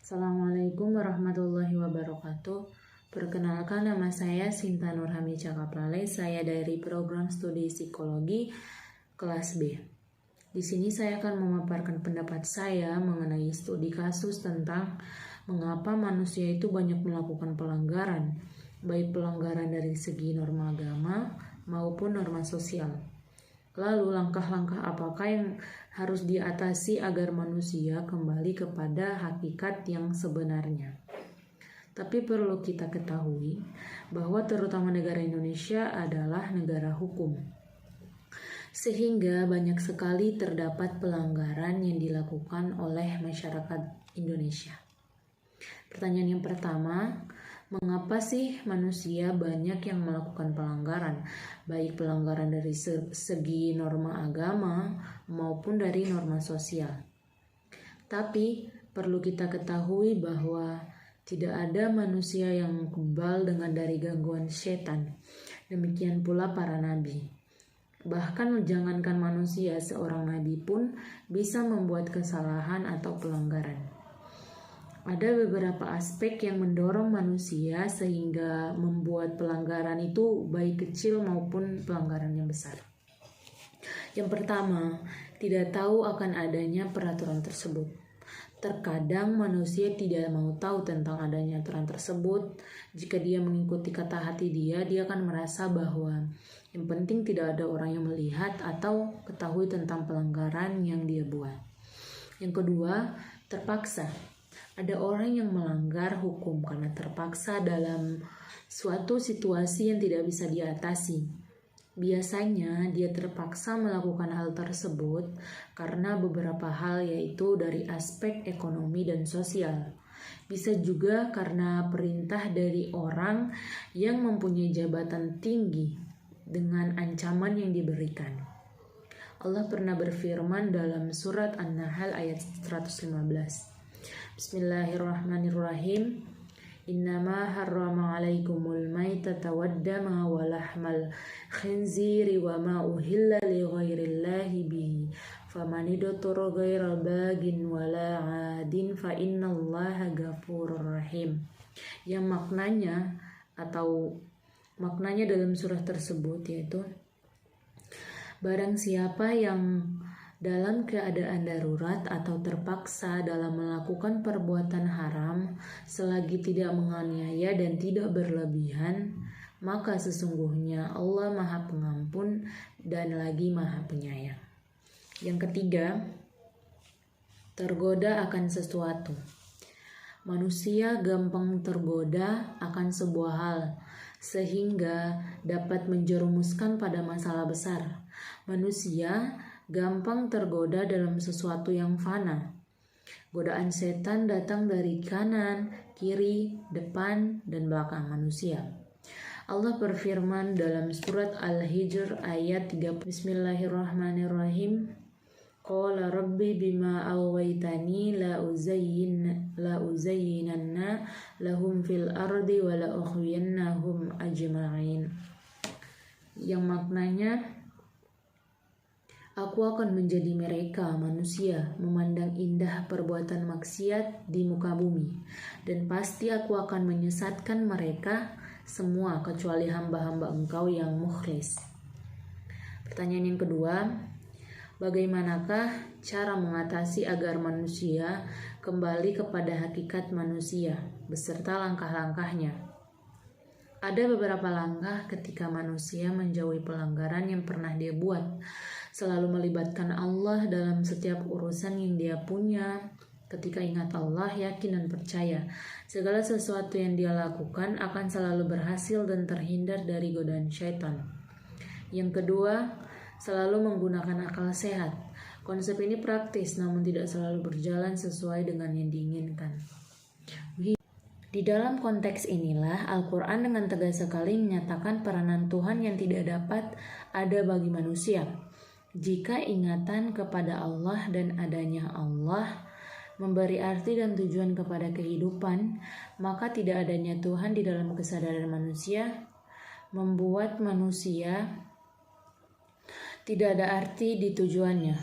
Assalamualaikum warahmatullahi wabarakatuh. Perkenalkan, nama saya Sinta Nurhami Cakaplale. Saya dari program studi psikologi kelas B. Di sini saya akan memaparkan pendapat saya mengenai studi kasus tentang mengapa manusia itu banyak melakukan pelanggaran, baik pelanggaran dari segi norma agama maupun norma sosial. Lalu langkah-langkah apakah yang harus diatasi agar manusia kembali kepada hakikat yang sebenarnya? Tapi perlu kita ketahui bahwa terutama negara Indonesia adalah negara hukum. Sehingga banyak sekali terdapat pelanggaran yang dilakukan oleh masyarakat Indonesia. Pertanyaan yang pertama, mengapa sih manusia banyak yang melakukan pelanggaran, baik pelanggaran dari segi norma agama maupun dari norma sosial? Tapi perlu kita ketahui bahwa tidak ada manusia yang kebal dengan dari gangguan setan. Demikian pula para nabi. Bahkan jangankan manusia, seorang nabi pun bisa membuat kesalahan atau pelanggaran. Ada beberapa aspek yang mendorong manusia sehingga membuat pelanggaran itu baik kecil maupun pelanggaran yang besar. Yang pertama, tidak tahu akan adanya peraturan tersebut. Terkadang manusia tidak mau tahu tentang adanya aturan tersebut. Jika dia mengikuti kata hati dia akan merasa bahwa yang penting tidak ada orang yang melihat atau ketahui tentang pelanggaran yang dia buat. Yang kedua, terpaksa. Ada orang yang melanggar hukum karena terpaksa dalam suatu situasi yang tidak bisa diatasi. Biasanya dia terpaksa melakukan hal tersebut karena beberapa hal, yaitu dari aspek ekonomi dan sosial. Bisa juga karena perintah dari orang yang mempunyai jabatan tinggi dengan ancaman yang diberikan. Allah pernah berfirman dalam surat An-Nahl ayat 115. Bismillahirrahmanirrahim. Innama harrama alaikumul maitata waddama wa lahmal khinziri wa ma uhilla li ghairillahi bihi famanidotur ghairal bagin wala adin fa innallaha ghafurur rahim. Yang maknanya dalam surah tersebut yaitu, barang siapa yang dalam keadaan darurat atau terpaksa dalam melakukan perbuatan haram selagi tidak menganiaya dan tidak berlebihan, maka sesungguhnya Allah Maha Pengampun dan lagi Maha Penyayang. Yang ketiga, tergoda akan sesuatu. Manusia gampang tergoda akan sebuah hal sehingga dapat menjerumuskan pada masalah besar. Manusia gampang tergoda dalam sesuatu yang fana. Godaan setan datang dari kanan, kiri, depan, dan belakang manusia. Allah berfirman dalam surat Al-Hijr ayat 3. Bismillahirrahmanirrahim. Qala rabbi bima aghwaytani la uzayyinanna lahum fil ardi wa la ughwiyannahum ajma'in. Yang maknanya, aku akan menjadi mereka, manusia, memandang indah perbuatan maksiat di muka bumi. Dan pasti aku akan menyesatkan mereka semua kecuali hamba-hamba Engkau yang mukhlis. Pertanyaan yang kedua, bagaimanakah cara mengatasi agar manusia kembali kepada hakikat manusia beserta langkah-langkahnya? Ada beberapa langkah ketika manusia menjauhi pelanggaran yang pernah dia buat. Selalu melibatkan Allah dalam setiap urusan yang dia punya. Ketika ingat Allah, yakin dan percaya segala sesuatu yang dia lakukan akan selalu berhasil dan terhindar dari godaan syaitan. Yang kedua, selalu menggunakan akal sehat. Konsep ini praktis namun tidak selalu berjalan sesuai dengan yang diinginkan. Di dalam konteks inilah Al-Quran dengan tegas sekali menyatakan peranan Tuhan yang tidak dapat ada bagi manusia. Jika ingatan kepada Allah dan adanya Allah memberi arti dan tujuan kepada kehidupan, maka tidak adanya Tuhan di dalam kesadaran manusia membuat manusia tidak ada arti di tujuannya.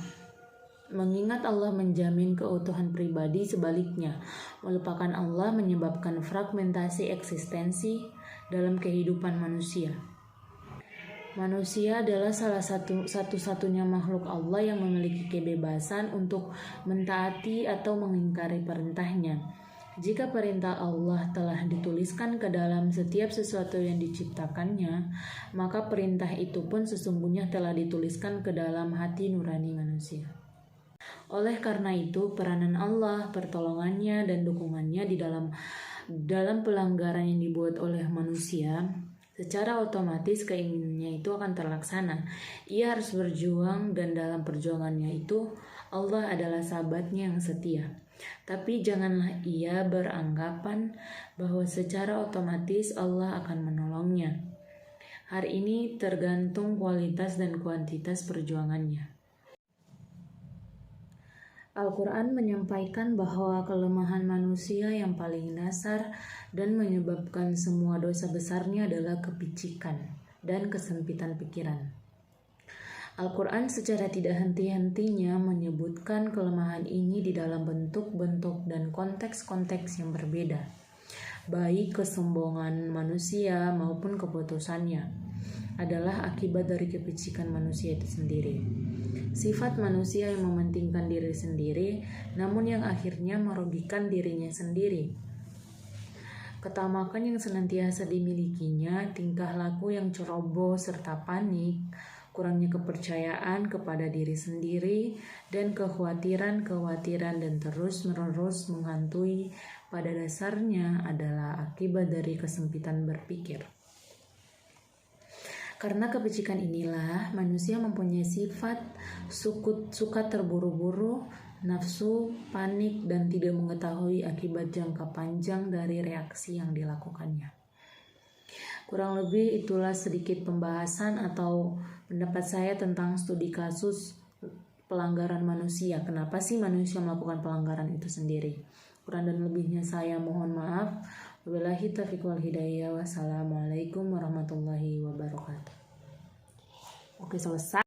Mengingat Allah menjamin keutuhan pribadi, sebaliknya melupakan Allah menyebabkan fragmentasi eksistensi dalam kehidupan manusia. Manusia adalah satu-satunya makhluk Allah yang memiliki kebebasan untuk mentaati atau mengingkari perintahnya. Jika perintah Allah telah dituliskan ke dalam setiap sesuatu yang diciptakannya, maka perintah itu pun sesungguhnya telah dituliskan ke dalam hati nurani manusia. Oleh karena itu, peranan Allah, pertolongannya, dan dukungannya di dalam pelanggaran yang dibuat oleh manusia, secara otomatis keinginannya itu akan terlaksana. Ia harus berjuang, dan dalam perjuangannya itu Allah adalah sahabatnya yang setia. Tapi janganlah ia beranggapan bahwa secara otomatis Allah akan menolongnya. Hari ini tergantung kualitas dan kuantitas perjuangannya. Al-Quran menyampaikan bahwa kelemahan manusia yang paling dasar dan menyebabkan semua dosa besarnya adalah kepicikan dan kesempitan pikiran. Al-Quran secara tidak henti-hentinya menyebutkan kelemahan ini di dalam bentuk-bentuk dan konteks-konteks yang berbeda, baik kesombongan manusia maupun keputusannya adalah akibat dari kepicikan manusia itu sendiri. Sifat manusia yang mementingkan diri sendiri, namun yang akhirnya merugikan dirinya sendiri. Ketamakan yang senantiasa dimilikinya, tingkah laku yang ceroboh serta panik, kurangnya kepercayaan kepada diri sendiri, dan kekhawatiran dan terus-menerus menghantui pada dasarnya adalah akibat dari kesempitan berpikir. Karena kepicikan inilah, manusia mempunyai sifat suka terburu-buru, nafsu, panik, dan tidak mengetahui akibat jangka panjang dari reaksi yang dilakukannya. Kurang lebih itulah sedikit pembahasan atau pendapat saya tentang studi kasus pelanggaran manusia. Kenapa sih manusia melakukan pelanggaran itu sendiri? Kurang dan lebihnya saya mohon maaf. Wabillahi taufiq wal hidayah. Wassalamualaikum warahmatullahi wabarakatuh. Oke, selesai.